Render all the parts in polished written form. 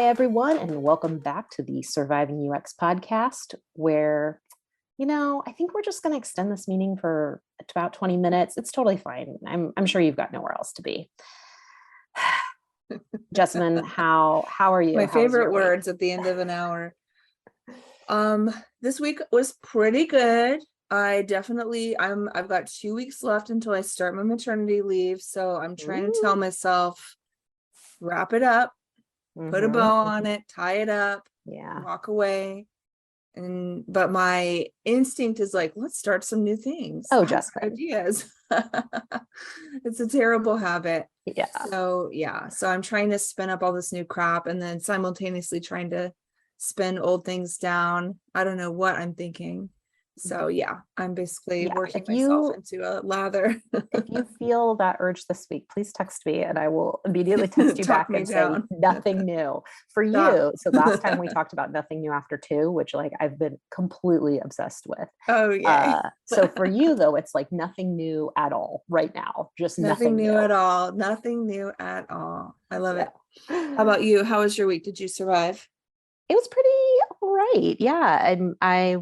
Hi, everyone, and welcome back to the Surviving UX podcast, where, I think we're just going to extend this meeting for about 20 minutes. It's totally fine. I'm sure you've got nowhere else to be. Jessamyn, how are you? My favorite words at the end of an hour. This week was pretty good. I've got 2 weeks left until I start my maternity leave. So I'm trying to tell myself, wrap it up, put a bow on it, tie it up, walk away. But my instinct is like, let's start some new things. Oh, Jessica. Ideas. It's a terrible habit. Yeah. So I'm trying to spin up all this new crap and then simultaneously trying to spin old things down. I don't know what I'm thinking. So I'm basically working myself into a lather. If you feel that urge this week, please text me and I will immediately text you back and say nothing new for you. So last time we talked about nothing new after 2, which I've been completely obsessed with. Oh yeah. So for you though, it's like nothing new at all right now. Just nothing new at all. Nothing new at all. I love it. How about you? How was your week? Did you survive? It was pretty all right. Yeah. And I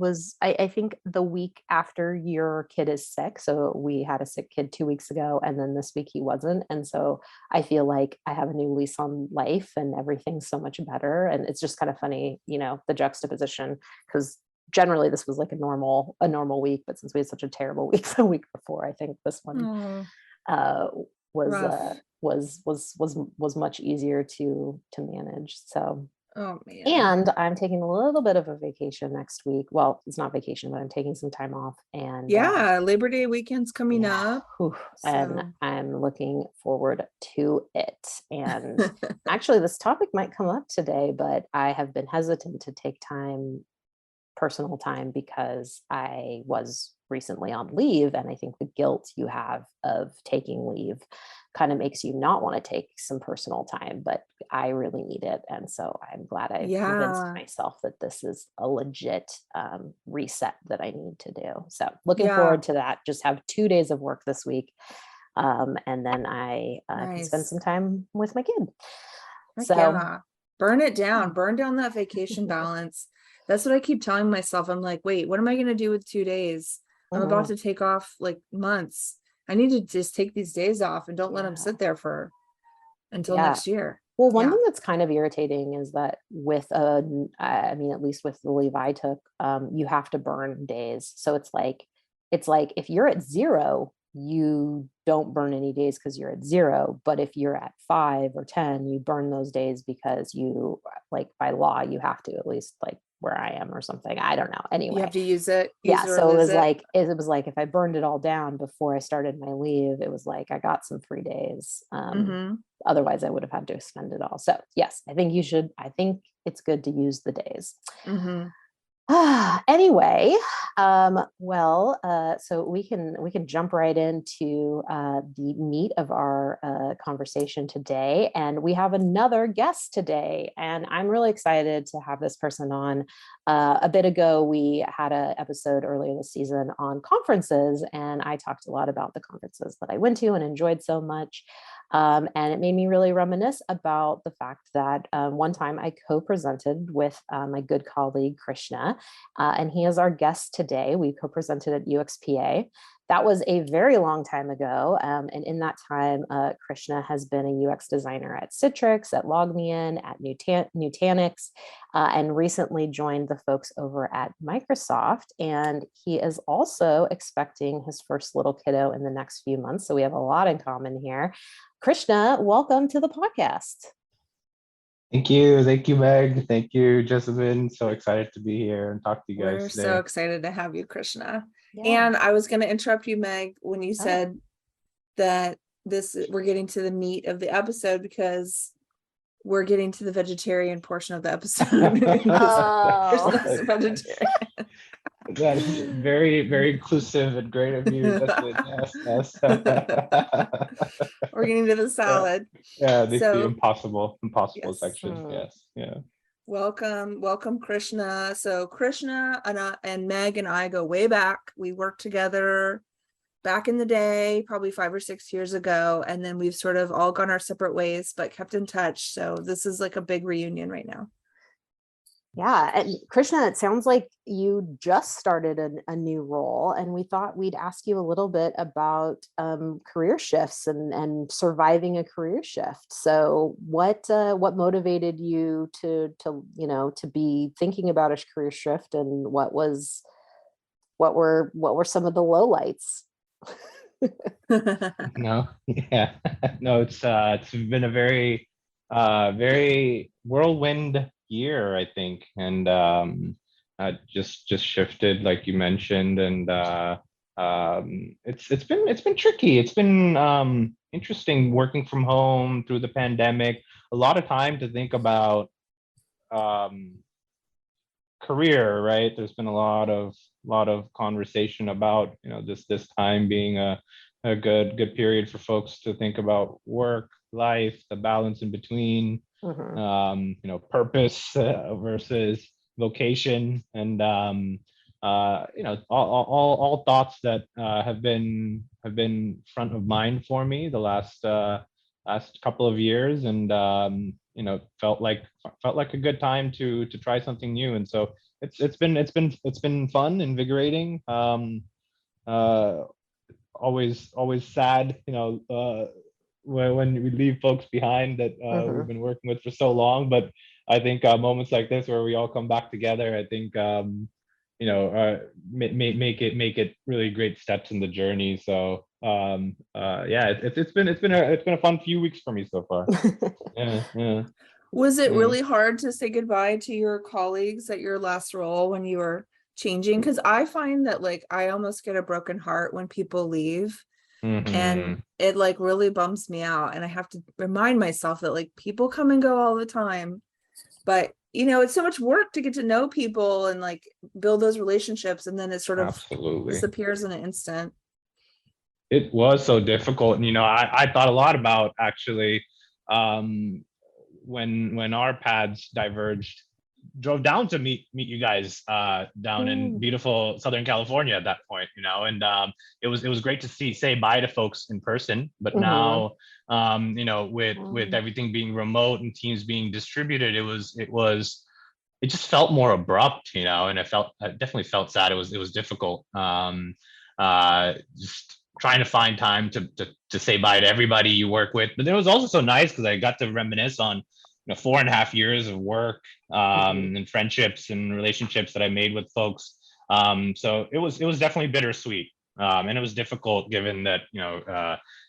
think the week after your kid is sick. So we had a sick kid 2 weeks ago, and then this week he wasn't. And so I feel like I have a new lease on life and everything's so much better. And it's just kind of funny, the juxtaposition, because generally this was like a normal week, but since we had such a terrible week the week before, I think this one was much easier to manage. So oh man. And I'm taking a little bit of a vacation next week. Well, it's not vacation, but I'm taking some time off. And Labor Day weekend's coming up. And I'm looking forward to it. And actually, this topic might come up today, but I have been hesitant to take personal time, because I was recently on leave. And I think the guilt you have of taking leave kind of makes you not want to take some personal time, but I really need it. And so I'm glad I convinced myself that this is a legit reset that I need to do. So looking forward to that. Just have 2 days of work this week. And then I can spend some time with my kid. Burn it down, burn down that vacation balance. That's what I keep telling myself. I'm like, wait, what am I going to do with 2 days? I'm about to take off like months. I need to just take these days off and don't let them sit there until next year. Well, one thing that's kind of irritating is that at least with the leave I took, you have to burn days. So it's like if you're at 0, you don't burn any days because you're at 0. But if you're at 5 or 10, you burn those days because you, by law, you have to, at least where I am or something. I don't know. Anyway, you have to use it. So it was like if I burned it all down before I started my leave, it was like I got some free days. Otherwise I would have had to spend it all. So yes, I think it's good to use the days. Anyway, so we can jump right into the meat of our conversation today, and we have another guest today, and I'm really excited to have this person on. A bit ago, we had an episode earlier this season on conferences, and I talked a lot about the conferences that I went to and enjoyed so much. And it made me really reminisce about the fact that one time I co-presented with my good colleague, Krishna, and he is our guest today. We co-presented at UXPA. That was a very long time ago. And in that time, Krishna has been a UX designer at Citrix, at LogMeIn, at Nutanix, and recently joined the folks over at Microsoft. And he is also expecting his first little kiddo in the next few months. So we have a lot in common here. Krishna, welcome to the podcast. Thank you, Meg. Thank you, Jessamyn. So excited to be here and talk to you guys today. We're so excited to have you, Krishna. Yeah. And I was going to interrupt you, Meg, when you said that we're getting to the meat of the episode, because we're getting to the vegetarian portion of the episode. Krishna's vegetarian. That's very, very inclusive and great of you. Yes. We're getting to the salad. The impossible section. Yes. Yeah. Welcome, Krishna. So Krishna and Meg and I go way back. We worked together back in the day, probably 5 or 6 years ago, and then we've sort of all gone our separate ways, but kept in touch. So this is like a big reunion right now. Yeah, and Krishna, it sounds like you just started a new role, and we thought we'd ask you a little bit about career shifts and surviving a career shift. So, what motivated you to be thinking about a career shift, and what were some of the lowlights? No, yeah, no, it's been a very very whirlwind year, I think, and just shifted like you mentioned, and it's been tricky. It's been interesting working from home through the pandemic. A lot of time to think about um, career, right? There's been a lot of conversation about this time being a good period for folks to think about work, life, the balance in between, purpose versus vocation, and all thoughts that have been front of mind for me the last couple of years, and felt like a good time to try something new. And so it's been fun, invigorating, always sad, when we leave folks behind that we've been working with for so long. But I think moments like this where we all come back together, I think make it really great steps in the journey. So yeah, it's been a fun few weeks for me so far. Yeah. Was it really hard to say goodbye to your colleagues at your last role when you were changing? Because I find that like I almost get a broken heart when people leave. And it like really bums me out, and I have to remind myself that like people come and go all the time, but it's so much work to get to know people and like build those relationships, and then it sort of Absolutely disappears in an instant. It was so difficult, and I thought a lot about actually when our paths diverged, drove down to meet you guys down in beautiful Southern California at that point, and it was great to say bye to folks in person. But now, with everything being remote and teams being distributed, it just felt more abrupt, and I definitely felt sad. It was difficult. Just trying to find time to say bye to everybody you work with. But it was also so nice because I got to reminisce on 4.5 years of work and friendships and relationships that I made with folks. So it was definitely bittersweet. And it was difficult given that,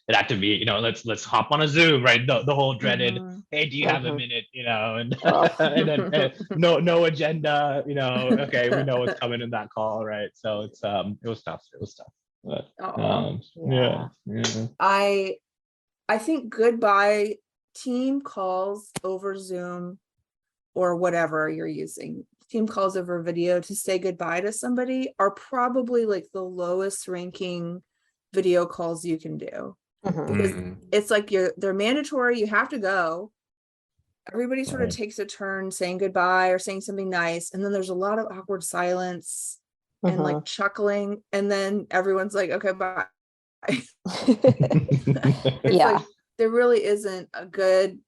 it had to be, let's hop on a Zoom, right? The whole dreaded, hey, do you have a minute? And and then no agenda, okay, we know what's coming in that call, right? So it was tough. But, yeah. I think goodbye team calls over Zoom or whatever you're using, team calls over video to say goodbye to somebody are probably like the lowest ranking video calls you can do, because it's like they're mandatory, you have to go, everybody sort of takes a turn saying goodbye or saying something nice, and then there's a lot of awkward silence and like chuckling, and then everyone's like, okay, bye. It's like there really isn't a good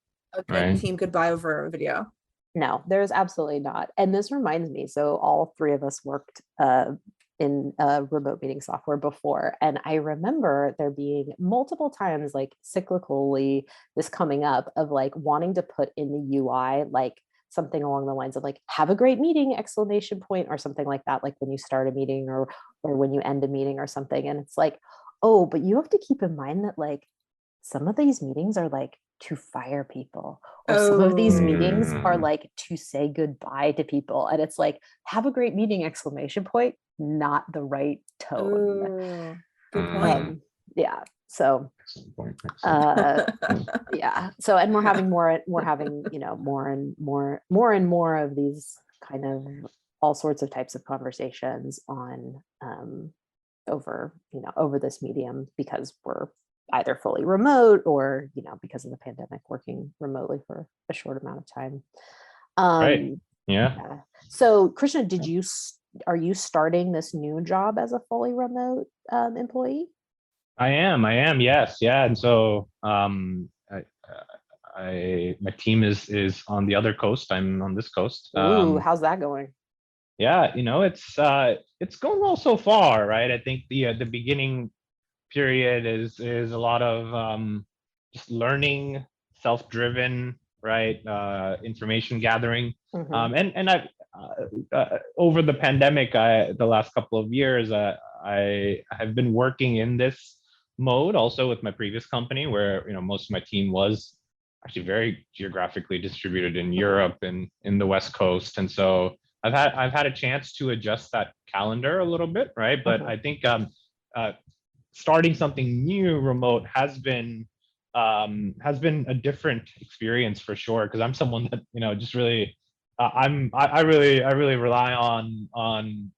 team goodbye over a video. No, there's absolutely not. And this reminds me, so all three of us worked in remote meeting software before, and I remember there being multiple times like cyclically this coming up of like wanting to put in the UI like something along the lines of like, have a great meeting, ! Or something like that, like when you start a meeting or when you end a meeting or something. And it's like, oh, but you have to keep in mind that like some of these meetings are like to fire people, or some of these meetings are like to say goodbye to people. And it's like, have a great meeting, ! Not the right tone. Good point. Yeah. So yeah. So, and we're having more and more of these kind of all sorts of types of conversations on over this medium, because we're either fully remote or, because of the pandemic, working remotely for a short amount of time. Right. Yeah. So Krishna, are you starting this new job as a fully remote employee? I am, yes, yeah. And so my team is on the other coast. I'm on this coast. Ooh, how's that going? Yeah, it's going well so far, right? I think the beginning period is a lot of just learning, self-driven, right? Information gathering, Mhm. and I've over the pandemic, the last couple of years, I have been working in this mode also with my previous company, where most of my team was actually very geographically distributed in Mhm. Europe and in the West Coast, and so I've had a chance to adjust that calendar a little bit, right? But Mhm. I think uh, starting something new remote has been a different experience for sure, because I'm someone that just really I really rely on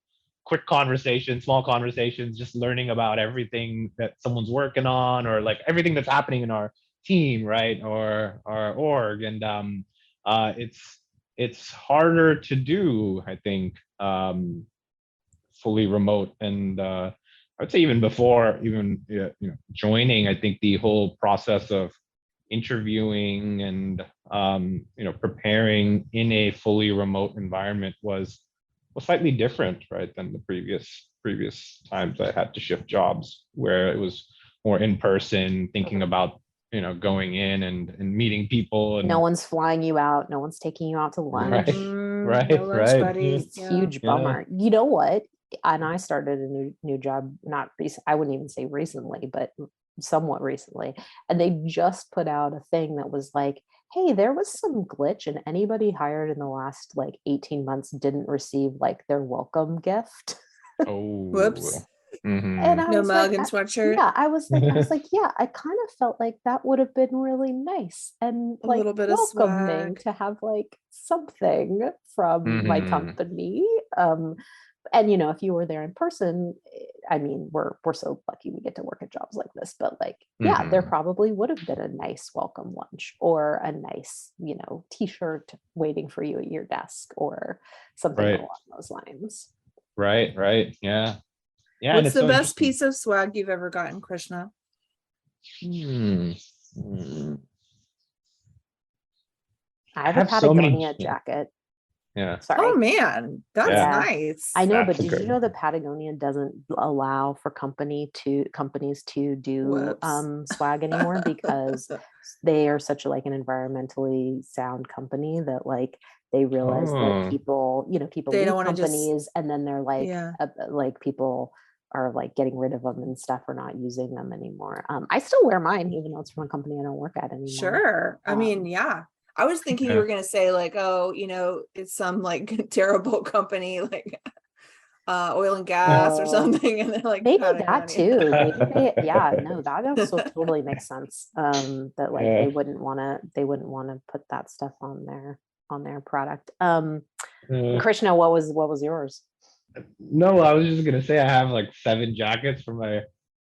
quick conversations, small conversations, just learning about everything that someone's working on, or like everything that's happening in our team, right? Or our org. And it's harder to do, I think, fully remote. And I would say even before even joining, I think the whole process of interviewing and preparing in a fully remote environment was slightly different, right, than the previous times I had to shift jobs, where it was more in person, thinking Mhm. about going in and meeting people No and one's flying you out. No one's taking you out to lunch. right, No right, lunch right. buddy. It's Yeah. huge Yeah. bummer. You know what? And I started a new job, not recent. I wouldn't even say recently, but somewhat recently. And they just put out a thing that was like, hey, there was some glitch, and anybody hired in the last like 18 months didn't receive like their welcome gift. Oh. Whoops. And Hmm. I No was like, mug and sweatshirt. yeah, I was like, yeah, I kind of felt like that would have been really nice and A like little bit of welcoming swag. to have like something from my Hmm. company. Um, and if you were there in person, I mean, we're so lucky we get to work at jobs like this, but like, yeah, there Hmm. probably would have been a nice welcome lunch or a nice, t-shirt waiting for you at your desk or something Right, along those lines. right. Yeah. Yeah, and What's it's the so best interesting. piece of swag you've ever gotten, Krishna? Hmm. Hmm. I I have a have so many. Patagonia jacket. Yeah, Oh Sorry. man, that's yeah, Yeah, I nice. know, but that's a did you good. know that Patagonia doesn't allow for companies to do Whoops. swag anymore because they are such like an environmentally sound company that like they realize that Oh, people They don't leave want to just, companies and then they're yeah, like people are like getting rid of them and stuff or not using them anymore. I still wear mine even though it's from a company I don't work at anymore. sure. I mean, Um, yeah. I was thinking you yeah. were gonna say like, oh, it's some like terrible company like oil and gas or oh, something, and they're like maybe that Patagonia. too. Maybe yeah, no, that also totally makes sense. That like Yeah. they wouldn't want to put that stuff on their product. Uh, Krishna, what was yours? no, I was just gonna say I have like 7 jackets from my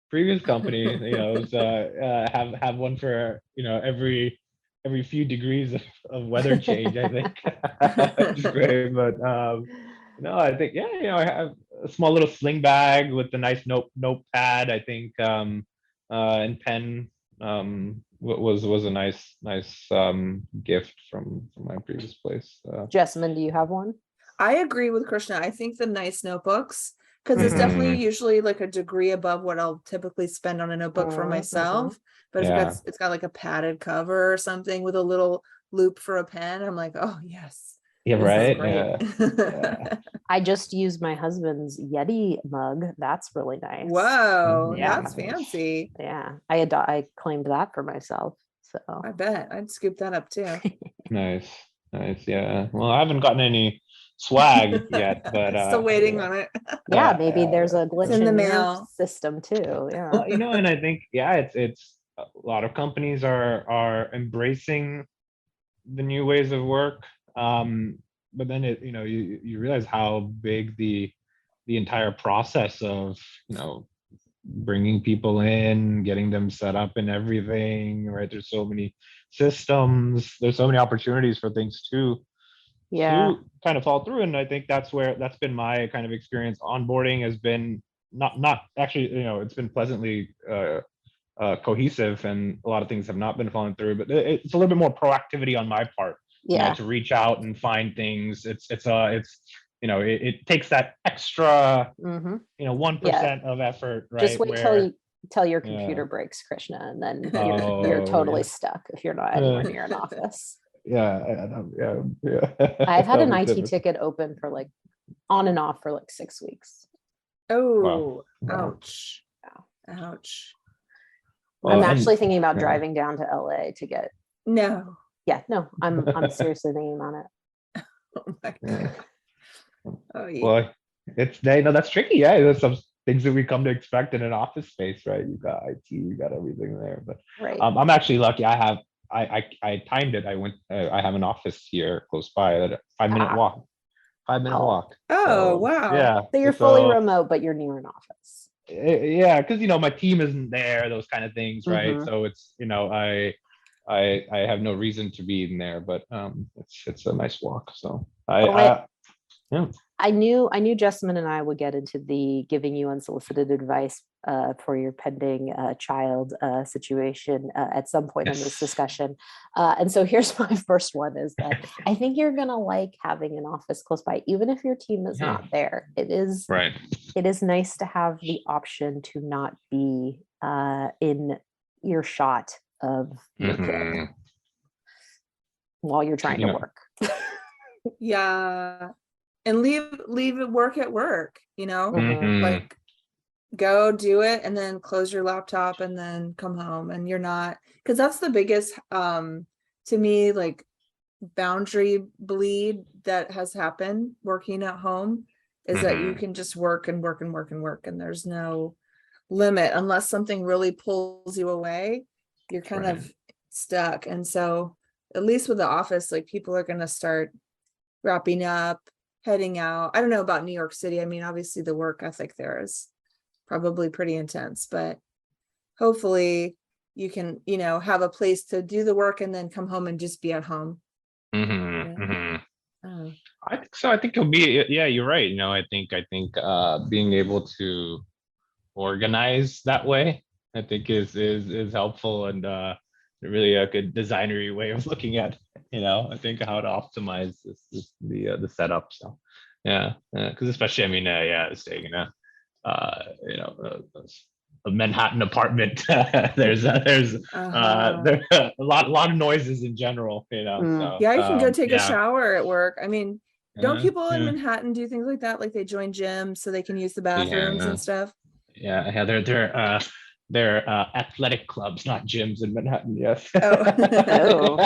previous company. It was have one for every few degrees of weather change, I think. Which is great. But no, I think, yeah, I have a small little sling bag with a nice notepad, I think, and pen. Was a nice gift from my previous place. Jessamyn, do you have one? I agree with Krishna. I think the nice notebooks, because it's definitely Hmm. usually like a degree above what I'll typically spend on a notebook for Mhm. myself. But if Yeah. it's got like a padded cover or something with a little loop for a pen, I'm like, oh yes, Yeah, this is Mhm. right. great. Yeah. Yeah. I just used my husband's Yeti mug. That's really nice. Whoa, Yeah, that's Oh, fancy. yeah. I claimed that for myself. So I bet I'd scoop that up too. nice. Nice. Yeah. Well, I haven't gotten any swag yet, but Still waiting yeah. on it. yeah, Yeah. maybe there's Yeah. a It's glitch in the in your mail. system too. Yeah. Well, and I think, yeah, it's a lot of companies are embracing the new ways of work. But then you realize how big the entire process of bringing people in, getting them set up and everything, right? There's so many systems, there's so many opportunities for things Yeah. to kind of fall through. And I think that's been my kind of experience. Onboarding has been not actually, it's been pleasantly cohesive, and a lot of things have not been falling through, but it's a little bit more proactivity on my part, Yeah. to reach out and find things. It takes that extra, 1% of effort, right? Just wait till your computer breaks, Krishna, and then you're totally stuck if you're not anywhere near an office. Yeah. I've had an IT ticket open for like on and off for like 6 weeks. Oh, Wow. ouch. Yeah. Ouch. I'm actually thinking about driving down to LA to get. No. Yeah, no, I'm seriously thinking about it. Oh my God. Oh yeah. Well, that's tricky. Yeah, there's some things that we come to expect in an office space, right? You got IT, you got everything there. But right. I'm actually lucky. I timed it. I have an office here close by, a 5-minute walk. 5-minute walk. Oh, wow. Yeah. So you're fully remote, but you're near an office. Yeah, because my team isn't there, those kind of things, right? Mm-hmm. So it's I have no reason to be in there, but it's a nice walk. So I knew Jessamyn and I would get into the giving you unsolicited advice for your pending child situation at some point in this discussion. And so here's my first one is that I think you're going to like having an office close by, even if your team is not there. It is right. It is nice to have the option to not be in earshot of your kid while you're trying to work. Yeah. And leave it work at work, Mm-hmm. go do it and then close your laptop and then come home, and you're not, because that's the biggest to me, like, boundary bleed that has happened working at home is that you can just work and work and work and work, and there's no limit unless something really pulls you away. You're kind of stuck. And so at least with the office, like, people are going to start wrapping up, heading out. I don't know about New York City. I mean, obviously the work ethic there is probably pretty intense, but hopefully you can, have a place to do the work and then come home and just be at home. I think so. I think it'll be, yeah, you're right. I think being able to organize that way, I think is helpful, and really a good designery way of looking at, I think how to optimize the setup. So because especially, staying in a Manhattan apartment, there's a lot of noises in general, So, yeah, you can go take a shower at work. I mean, don't people in Manhattan do things like that? Like they join gyms so they can use the bathrooms and stuff. Yeah, they're athletic clubs, not gyms in Manhattan. Yes. Oh,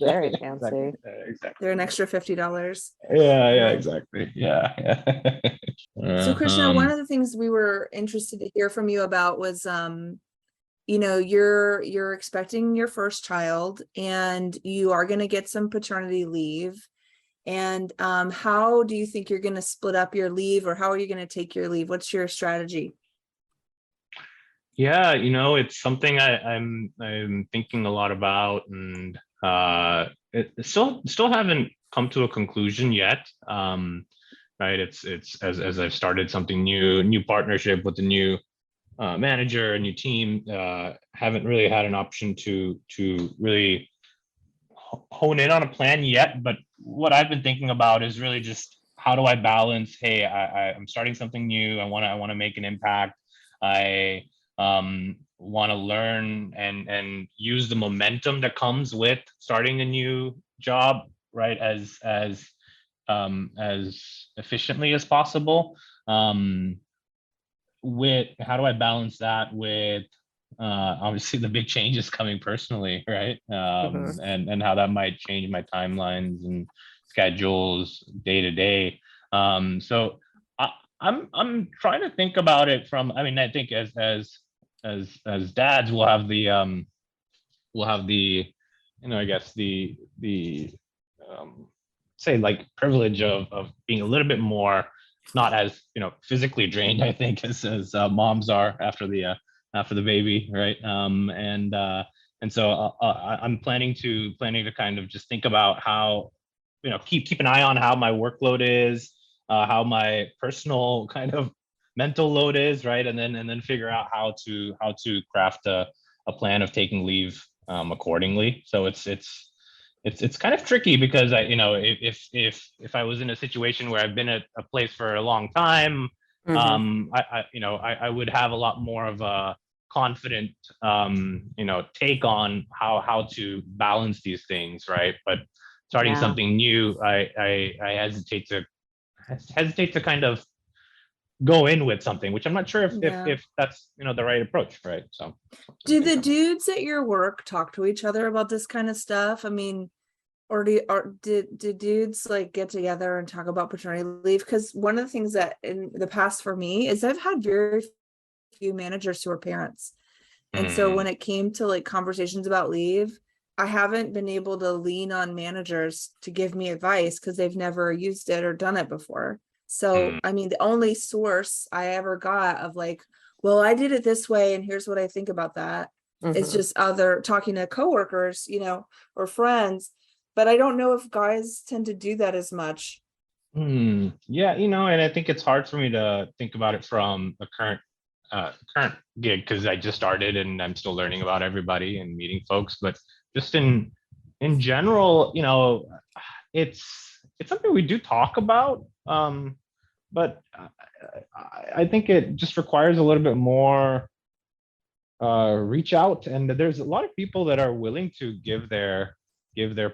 very fancy. Exactly. They're an extra $50. Yeah, exactly. Yeah. So Krishna, one of the things we were interested to hear from you about was, you're expecting your first child and you are going to get some paternity leave. And how do you think you're going to split up your leave, or how are you going to take your leave? What's your strategy? Yeah, it's something I'm thinking a lot about, and it still haven't come to a conclusion yet. Right, it's as I've started something new partnership with a new manager, a new team. Haven't really had an option to really hone in on a plan yet. But what I've been thinking about is really just how do I balance? Hey, I'm starting something new. I want to make an impact. I want to learn and use the momentum that comes with starting a new job, right, as efficiently as possible. With how do I balance that with obviously the big changes coming personally, right? And how that might change my timelines and schedules day to day. So I'm trying to think about it from, I think as dads, we'll have the I guess the say like privilege of being a little bit more not as physically drained, I think, as moms are after the baby, right? And so I'm planning to kind of just think about how keep an eye on how my workload is, how my personal kind of mental load is, right? And then figure out how to craft a plan of taking leave accordingly. So it's kind of tricky because if I was in a situation where I've been at a place for a long time, I would have a lot more of a confident take on how to balance these things, right? But starting something new, I hesitate to kind of go in with something, which I'm not sure if that's the right approach, right? So do the dudes at your work talk to each other about this kind of stuff? I mean, or do dudes like get together and talk about paternity leave? Because one of the things that in the past for me is I've had very few managers who are parents. And so when it came to like conversations about leave, I haven't been able to lean on managers to give me advice because they've never used it or done it before. So, I mean, the only source I ever got of like, well, I did it this way, and here's what I think about that is just talking to coworkers, or friends. But I don't know if guys tend to do that as much. Yeah, and I think it's hard for me to think about it from a current gig because I just started and I'm still learning about everybody and meeting folks. But just in general, it's something we do talk about. But I think it just requires a little bit more reach out, and there's a lot of people that are willing to give their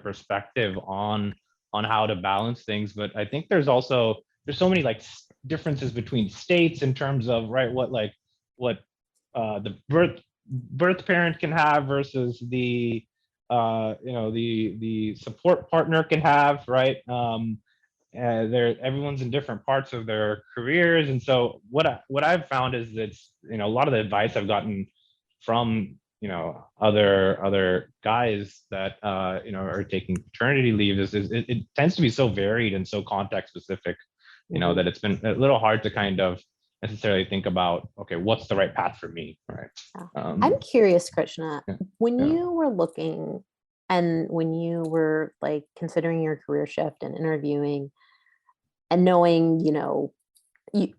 perspective on how to balance things. But I think there's so many like differences between states in terms of what the birth parent can have versus the the support partner can have, right? Everyone's in different parts of their careers, and so what I've found is that a lot of the advice I've gotten from other guys that are taking paternity leave is it tends to be so varied and so context specific, that it's been a little hard to kind of necessarily think about, okay, what's the right path for me, right? I'm curious, Krishna, when you were looking and when you were like considering your career shift and interviewing and knowing,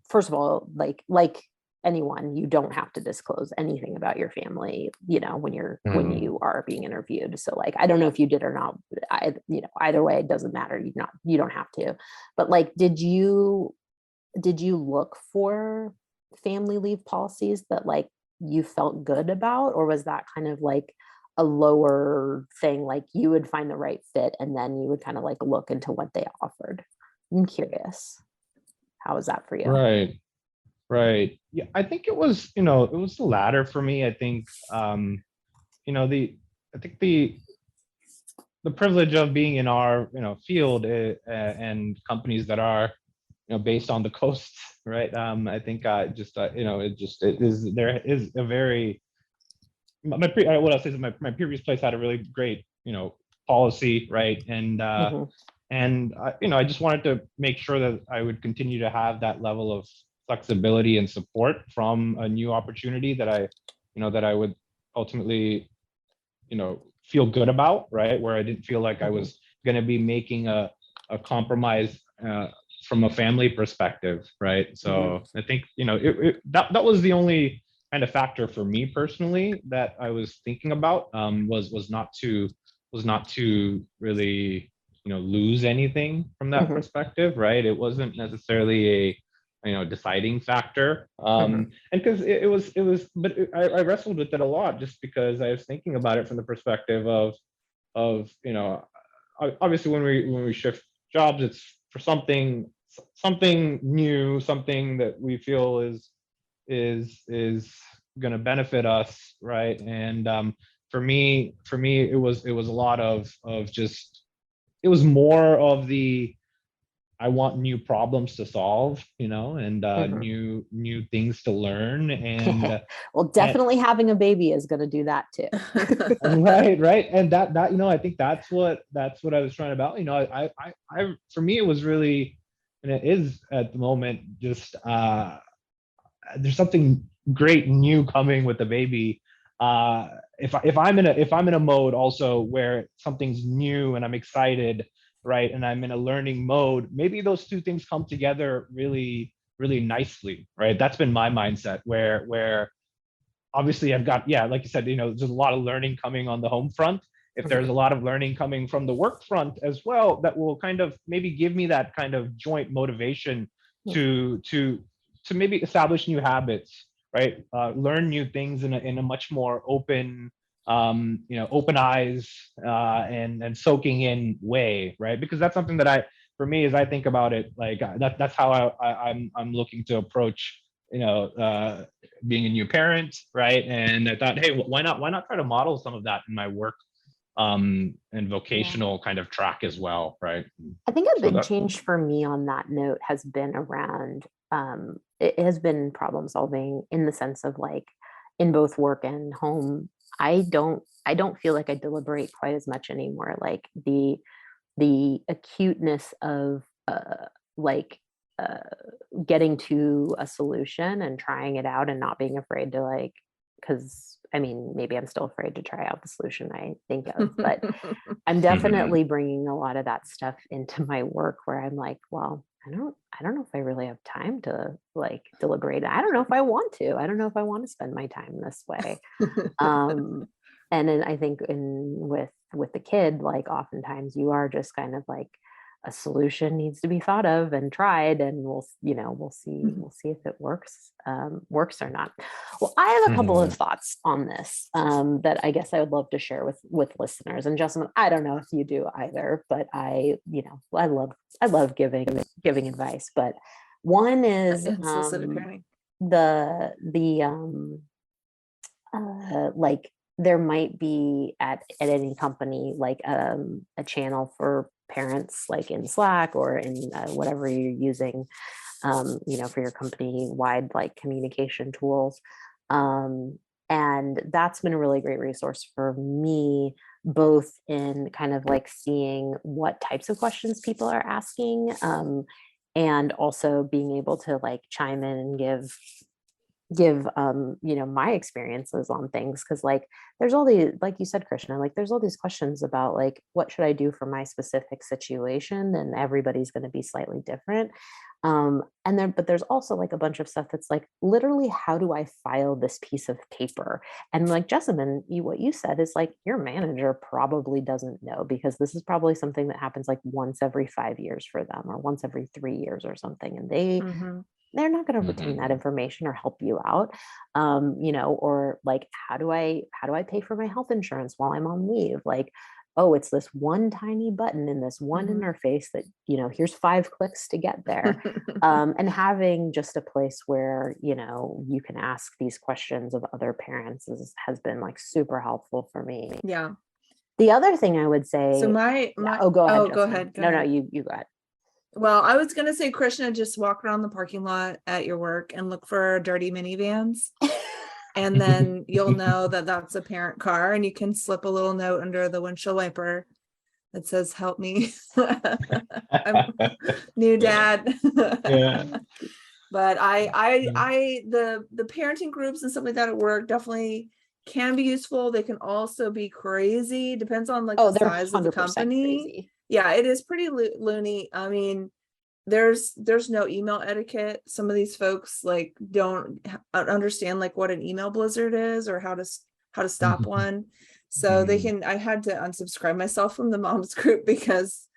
first of all, like anyone, you don't have to disclose anything about your family, when you are being interviewed. So like, I don't know if you did or not. Either way, it doesn't matter. You don't have to. But like, did you look for family leave policies that like you felt good about, or was that kind of like a lower thing? Like you would find the right fit and then you would kind of like look into what they offered. I'm curious. How was that for you? Right. Yeah, I think it was the latter for me. I think the privilege of being in our field and companies that are based on the coast, right? I think there is a very what I'll say is my previous place had a really great policy, right? And I just wanted to make sure that I would continue to have that level of flexibility and support from a new opportunity that I would ultimately feel good about, right? Where I didn't feel like I was going to be making a compromise from a family perspective, right? So I think that was the only kind of factor for me personally that I was thinking about, was not to really lose anything from that perspective, right? It wasn't necessarily a deciding factor, and because it was but I wrestled with it a lot just because I was thinking about it from the perspective of obviously when we shift jobs, it's for something new, something that we feel is going to benefit us, right? And for me it was a lot of just, it was more of the, I want new problems to solve, and new things to learn. And well, definitely having a baby is going to do that too. right. And that I think that's what I was trying about. I for me it was really, and it is at the moment, just there's something great new coming with the baby. If I'm in a mode also where something's new and I'm excited, right, and I'm in a learning mode, maybe those two things come together really really nicely, right? That's been my mindset, where obviously I've got, yeah, like you said, there's a lot of learning coming on the home front. If there's a lot of learning coming from the work front as well, that will kind of maybe give me that kind of joint motivation to maybe establish new habits, right? Learn new things in a much more open, open eyes, and soaking in way, right? Because that's something that for me, as I think about it, like that's how I'm looking to approach, being a new parent, right? And I thought, hey, why not try to model some of that in my work, and vocational kind of track as well, right? I think a So big change for me on that note has been around, it has been problem solving in the sense of like in both work and home. I don't feel like I deliberate quite as much anymore. Like the acuteness of like uh, getting to a solution and trying it out and not being afraid to like, because I mean, maybe I'm still afraid to try out the solution I think of, but I'm definitely bringing a lot of that stuff into my work where I'm like, well, I don't know if I really have time to like deliberate. I don't know if I want to. I don't know if I want to spend my time this way. Um, and then I think with the kid, like oftentimes you are just kind of like a solution needs to be thought of and tried, and we'll see if it works or not. Well, I have a couple of thoughts on this that I guess I would love to share with listeners. And Jessamyn, I don't know if you do either, but I love giving advice. But one is Unsolicited parenting. the like there might be at any company like a channel for parents like in Slack or in whatever you're using for your company wide like communication tools, and that's been a really great resource for me, both in kind of like seeing what types of questions people are asking, and also being able to like chime in and give my experiences on things, because like there's all these, like you said, Krishna, like there's all these questions about like what should I do for my specific situation, and everybody's going to be slightly different, but there's also like a bunch of stuff that's like literally how do I file this piece of paper, and like Jessamyn, what you said is like your manager probably doesn't know, because this is probably something that happens like once every 5 years for them or once every 3 years or something, and they're not going to retain that information or help you out, or like how do I pay for my health insurance while I'm on leave? Like, oh, it's this one tiny button in this one interface that here's 5 clicks to get there, and having just a place where you can ask these questions of other parents has been like super helpful for me. Yeah. The other thing I would say, so my go ahead. go ahead. No, you go ahead. Well, I was going to say, Krishna, just walk around the parking lot at your work and look for dirty minivans. And then you'll know that that's a parent car, and you can slip a little note under the windshield wiper that says, help me. I'm new dad. Yeah. But the parenting groups and stuff like that at work definitely can be useful. They can also be crazy. Depends on like the size of the company. Crazy. Yeah, it is pretty loony. I mean, there's no email etiquette. Some of these folks like don't understand like what an email blizzard is or how to stop one. So I had to unsubscribe myself from the moms group because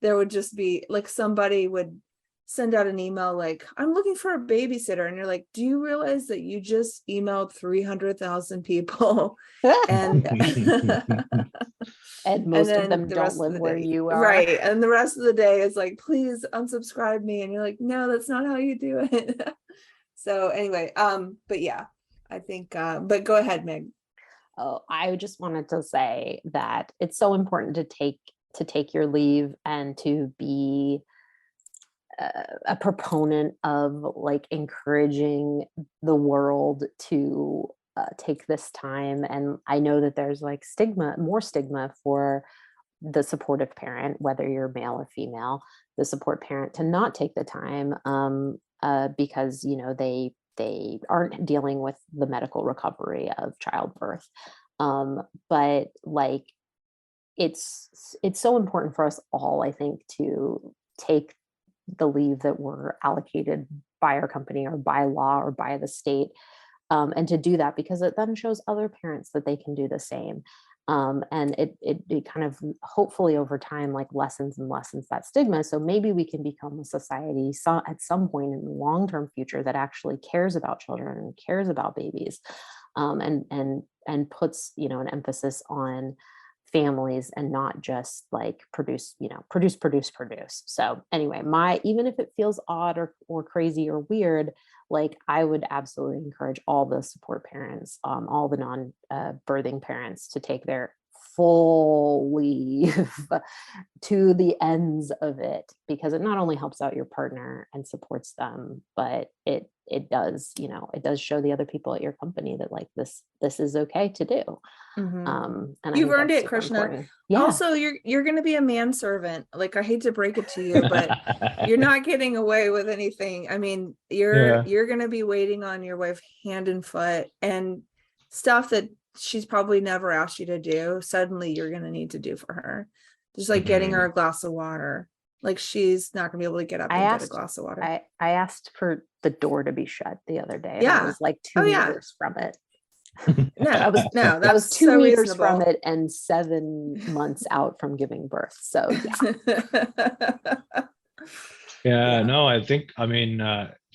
there would just be like somebody would send out an email like, I'm looking for a babysitter. And you're like, do you realize that you just emailed 300,000 people? And most of them don't live where you are. Right. And the rest of the day is like, please unsubscribe me. And you're like, no, that's not how you do it. So anyway, but yeah, I think, but go ahead, Meg. Oh, I just wanted to say that it's so important to take your leave and to be a proponent of like encouraging the world to take this time. And I know that there's like more stigma for the supportive parent, whether you're male or female, the support parent to not take the time, because they aren't dealing with the medical recovery of childbirth. But like it's so important for us all, I think, to take the leave that were allocated by our company or by law or by the state. And to do that, because it then shows other parents that they can do the same. And it kind of hopefully over time like lessens and lessens that stigma. So maybe we can become a society at some point in the long-term future that actually cares about children and cares about babies, and puts, you know, an emphasis on families and not just like produce. So anyway, even if it feels odd or crazy or weird, like I would absolutely encourage all the support parents, all the non-birthing parents to take their full leave to the ends of it, because it not only helps out your partner and supports them, but it does, you know, it does show the other people at your company that like this is okay to do. And You've earned it, Krishna. Important. Yeah. Also, you're going to be a manservant. Like, I hate to break it to you, but you're not getting away with anything. I mean, you're going to be waiting on your wife hand and foot, and stuff that she's probably never asked you to do. Suddenly you're going to need to do for her. Just like getting her a glass of water. Like, she's not gonna be able to get up and get a glass of water. I asked for the door to be shut the other day. Yeah. I was like 2 meters from it. That was 2 so meters reasonable. from it and 7 months out from giving birth. So yeah. No, I think, I mean,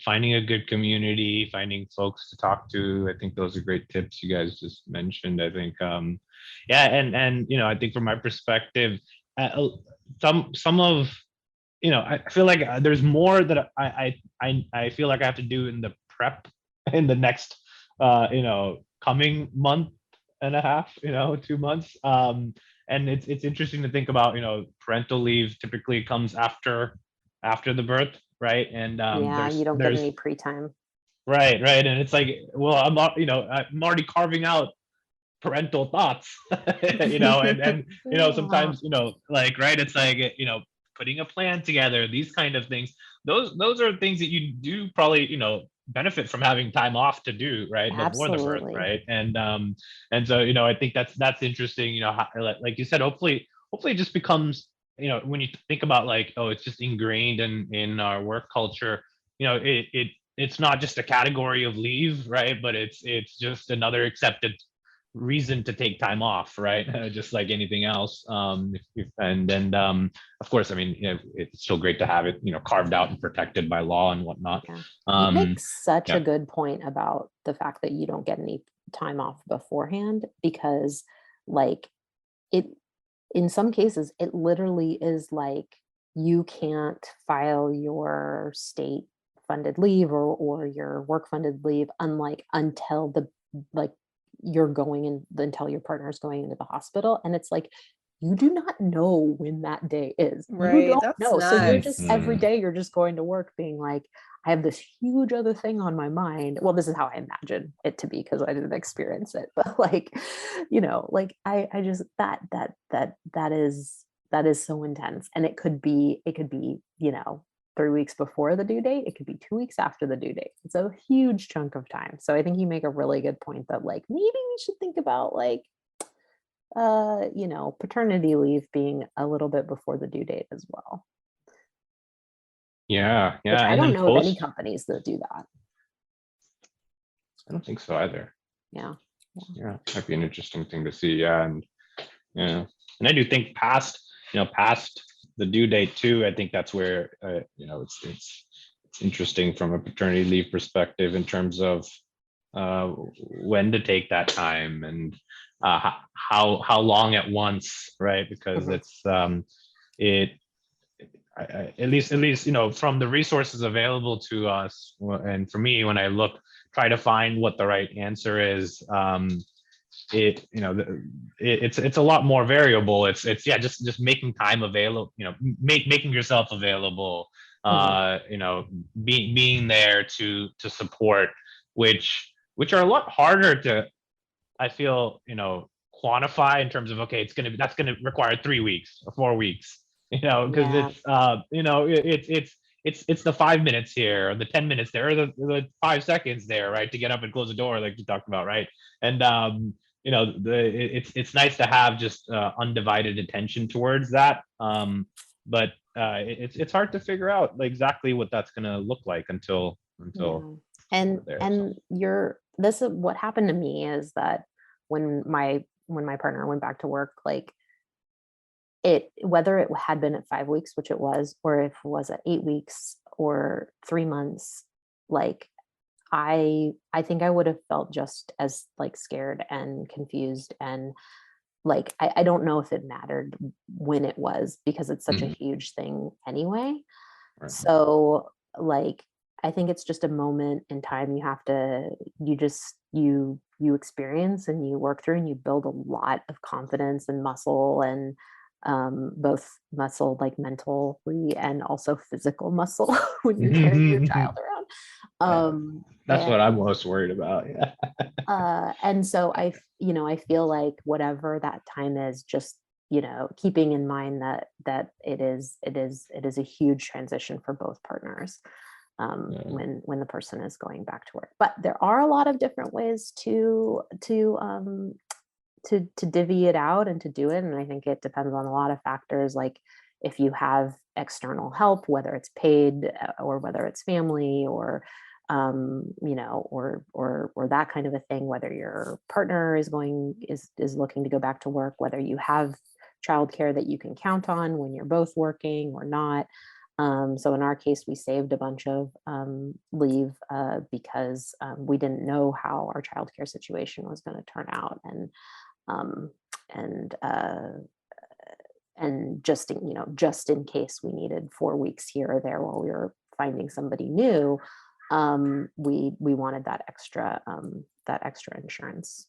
finding a good community, finding folks to talk to, I think those are great tips you guys just mentioned. I think, and you know, I think from my perspective, some of, you know, I feel like there's more that I feel like I have to do in the prep in the next, you know, coming month and a half, you know, 2 months. And it's interesting to think about, you know, parental leave typically comes after the birth, right? And you don't get any pre-time. Right. And it's like, well, I'm already carving out parental thoughts, you know, and you know, sometimes, you know, like, right, it's like, you know, putting a plan together, these kind of things, those are things that you do probably, you know, benefit from having time off to do, right? Before the birth, right? And so, you know, I think that's interesting, you know, how, like you said, hopefully it just becomes, you know, when you think about like, oh, it's just ingrained in our work culture, you know, it's not just a category of leave, right? But it's just another accepted reason to take time off, right? Just like anything else. Of course, I mean, you know, it's still great to have it, you know, carved out and protected by law and whatnot. You make such a good point about the fact that you don't get any time off beforehand, because like it, in some cases, it literally is like you can't file your state funded leave or your work funded leave until until your partner is going into the hospital. And it's like, you do not know when that day is. Right. You don't That's know. nice. So you're just every day you're just going to work being like, I have this huge other thing on my mind. Well, this is how I imagine it to be because I didn't experience it. But like, you know, like I just that is so intense. And it could be, you know, 3 weeks before the due date. It could be 2 weeks after the due date. It's a huge chunk of time. So I think you make a really good point that like, maybe we should think about like, you know, paternity leave being a little bit before the due date as well. Yeah. Which I don't know of any companies that do that. I don't think so either. Yeah. Might be an interesting thing to see. And I do think past the due date too, I think that's where you know, it's interesting from a paternity leave perspective in terms of when to take that time and how long at once, right? Because it's at least, you know, from the resources available to us, and for me, when I try to find what the right answer is, it's a lot more variable. It's just making time available, you know, making yourself available, you know, being there to support, which are a lot harder to, I feel, you know, quantify in terms of, okay, that's gonna require 3 weeks or 4 weeks, you know, because it's you know, it's the 5 minutes here or the 10 minutes there or the 5 seconds there, right, to get up and close the door like you talked about, right? And you know, it's nice to have just undivided attention towards that, but it's hard to figure out exactly what that's going to look like until Yeah. we're there. And this is what happened to me is that when my partner went back to work, like whether it had been at 5 weeks, which it was, or if it was at 8 weeks or 3 months, like I think I would have felt just as like scared and confused, and like I don't know if it mattered when it was, because it's such a huge thing anyway. Right. So like I think it's just a moment in time you experience and you work through, and you build a lot of confidence and muscle, and both muscle, like mentally and also physical muscle when you're carrying your child around. That's what I'm most worried about. Yeah. And so I feel like whatever that time is, just keeping in mind that it is a huge transition for both partners when the person is going back to work. But there are a lot of different ways to divvy it out and to do it, and I think it depends on a lot of factors, like if you have external help, whether it's paid or whether it's family, or or that kind of a thing, whether your partner is looking to go back to work, whether you have childcare that you can count on when you're both working or not. So in our case, we saved a bunch of leave because we didn't know how our childcare situation was going to turn out, and just in case we needed 4 weeks here or there while we were finding somebody new, we wanted that extra insurance.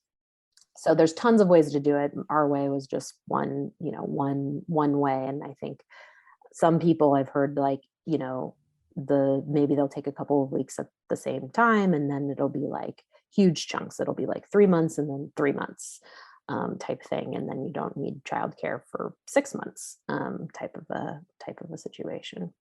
So there's tons of ways to do it. Our way was just one way, and I think some people I've heard, like, maybe they'll take a couple of weeks at the same time, and then it'll be like huge chunks. It'll be like 3 months and then 3 months type thing, and then you don't need childcare for 6 months type of a situation.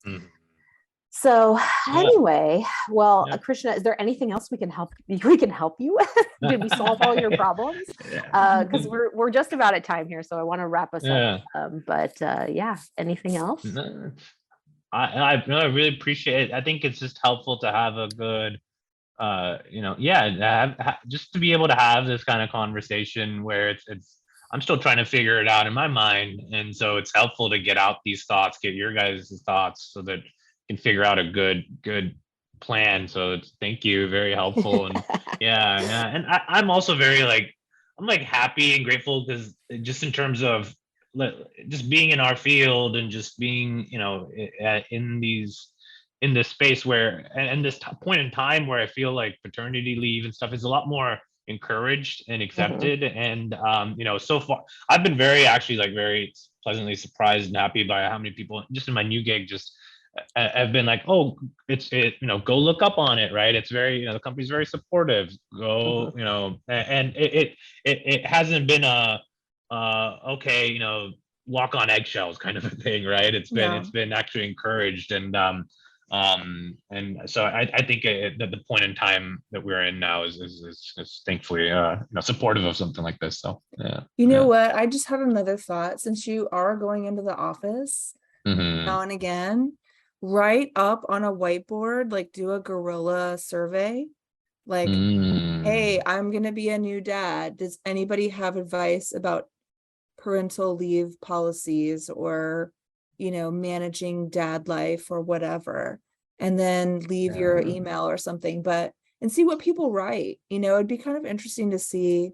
So anyway, well, Krishna, is there anything else we can help you with? Did we solve all your problems? Because we're just about at time here, so I want to wrap us up. But anything else? No, I really appreciate it. I think it's just helpful to have a good just to be able to have this kind of conversation where it's I'm still trying to figure it out in my mind, and so it's helpful to get out these thoughts, get your guys' thoughts, so that can figure out a good plan. So thank you, very helpful. And and I'm also very I'm happy and grateful, because just in terms of just being in our field and just being in this space where and this point in time where I feel like paternity leave and stuff is a lot more encouraged and accepted. And so far I've been very pleasantly surprised and happy by how many people just in my new gig just have been like, oh, go look up on it, right? It's very, the company's very supportive. Go, and it hasn't been a okay, walk on eggshells kind of a thing, right? It's been actually encouraged, and so I think that the point in time that we're in now is thankfully supportive of something like this. So what? I just had another thought. Since you are going into the office now and again, write up on a whiteboard, like do a guerrilla survey, like, hey, I'm gonna be a new dad. Does anybody have advice about parental leave policies or managing dad life or whatever, and then leave your email or something, and see what people write. It'd be kind of interesting to see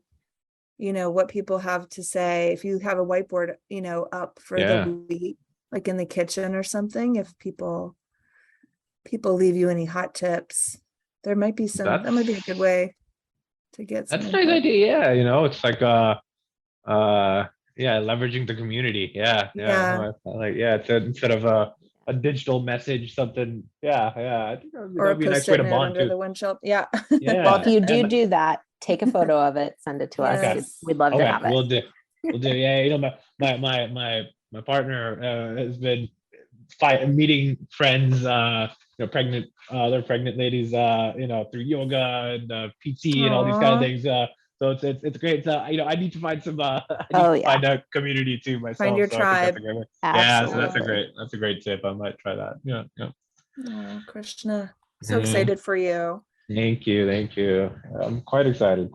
what people have to say if you have a whiteboard up for the week, like in the kitchen or something. If people leave you any hot tips, there might be some. That might be a good way to get some. That's a nice idea. It's like leveraging the community. It's instead of a digital message, something. I think that'd be a nice way to bond under the windshield. Well, if you do that, take a photo of it, send it to us. Okay. We'd love to have it. We'll do. My partner has been meeting friends, pregnant, other pregnant ladies, through yoga and PT and all these kind of things. So it's great. So I need to find some Yeah. find a community too myself. Find your so I think that's tribe. a great way. Absolutely. Yeah, so that's a great tip. I might try that. Yeah. Oh, Krishna, so Mhm. excited for you. Thank you. I'm quite excited,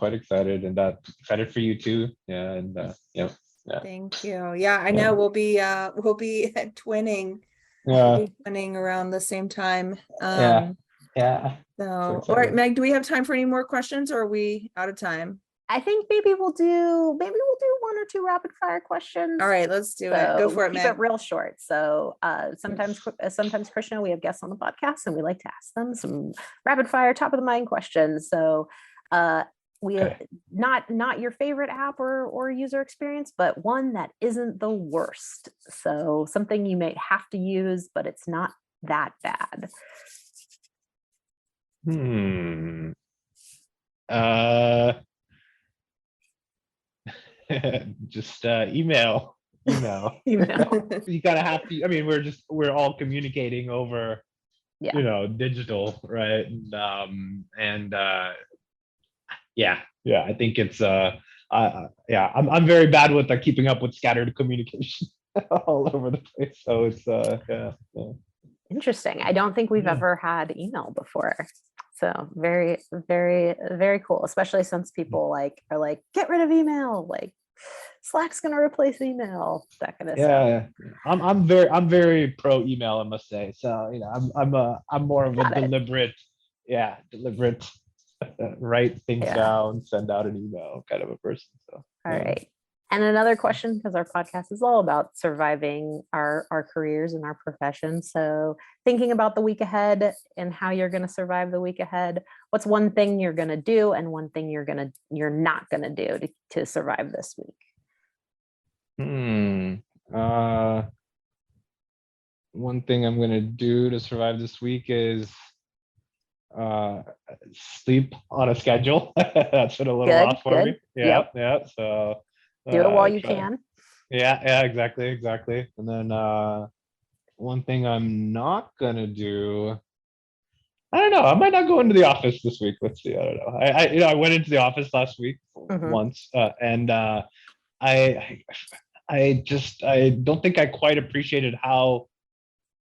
and excited for you too. Yeah, and yeah. Thank you. Yeah, I know we'll be twinning. Yeah. We'll be twinning around the same time. Yeah. So, all right, excited. Meg, do we have time for any more questions, or are we out of time? I think maybe we'll do one or two rapid fire questions. All right, let's do it. Go for it, Keep Meg. it real short. So sometimes Krishna, we have guests on the podcast and we like to ask them some rapid fire top of the mind questions. So not your favorite app or user experience, but one that isn't the worst. So something you may have to use, but it's not that bad. Just email. You gotta have to. I mean, we're all communicating over, digital, right? And I think it's I'm very bad with keeping up with scattered communication all over the place. So it's Interesting. I don't think we've ever had email before. So very, very, very cool, especially since people are like, get rid of email, like Slack's going to replace email, that kind of stuff. I'm very pro email, I must say. So, I'm more of a deliberate, write things down, send out an email kind of a person. So, all right. And another question, because our podcast is all about surviving our careers and our profession. So thinking about the week ahead and how you're going to survive the week ahead, what's one thing you're going to do and one thing you're not going to do to survive this week? One thing I'm going to do to survive this week is sleep on a schedule. That's been a little rough for me. Yeah. So do it while you can. Yeah, exactly. And then one thing I'm not gonna do, I don't know, I might not go into the office this week. Let's see. I don't know. I went into the office last week once, and I don't think I quite appreciated how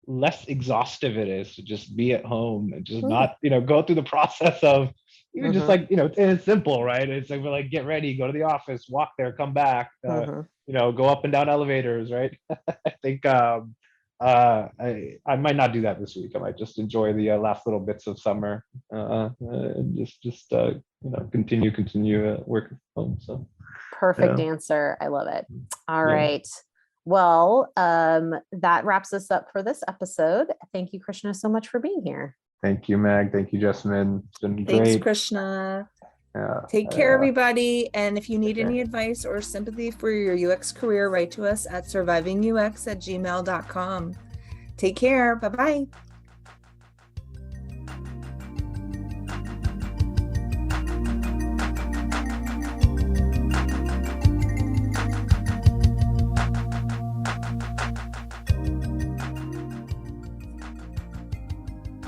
less exhaustive it is to just be at home and just not, go through the process of even just and it's simple, right? It's like, we're like, get ready, go to the office, walk there, come back, go up and down elevators, right? I think I might not do that this week. I might just enjoy the last little bits of summer and just continue working from home. So perfect answer. I love it. All right. Well, that wraps us up for this episode. Thank you, Krishna, so much for being here. Thank you, Meg. Thank you, Jessamyn. It's been great. Thanks, Krishna. Take care, everybody. And if you need any advice or sympathy for your UX career, write to us at survivingux@gmail.com. Take care. Bye-bye.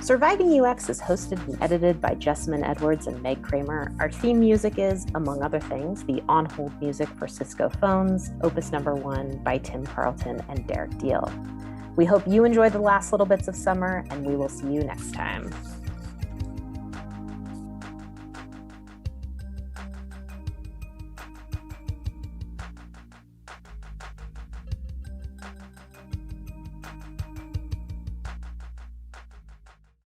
Surviving UX is hosted and edited by Jessamyn Edwards and Meg Kramer. Our theme music is, among other things, the on-hold music for Cisco Phones, Opus No. 1 by Tim Carlton and Derek Deal. We hope you enjoy the last little bits of summer, and we will see you next time.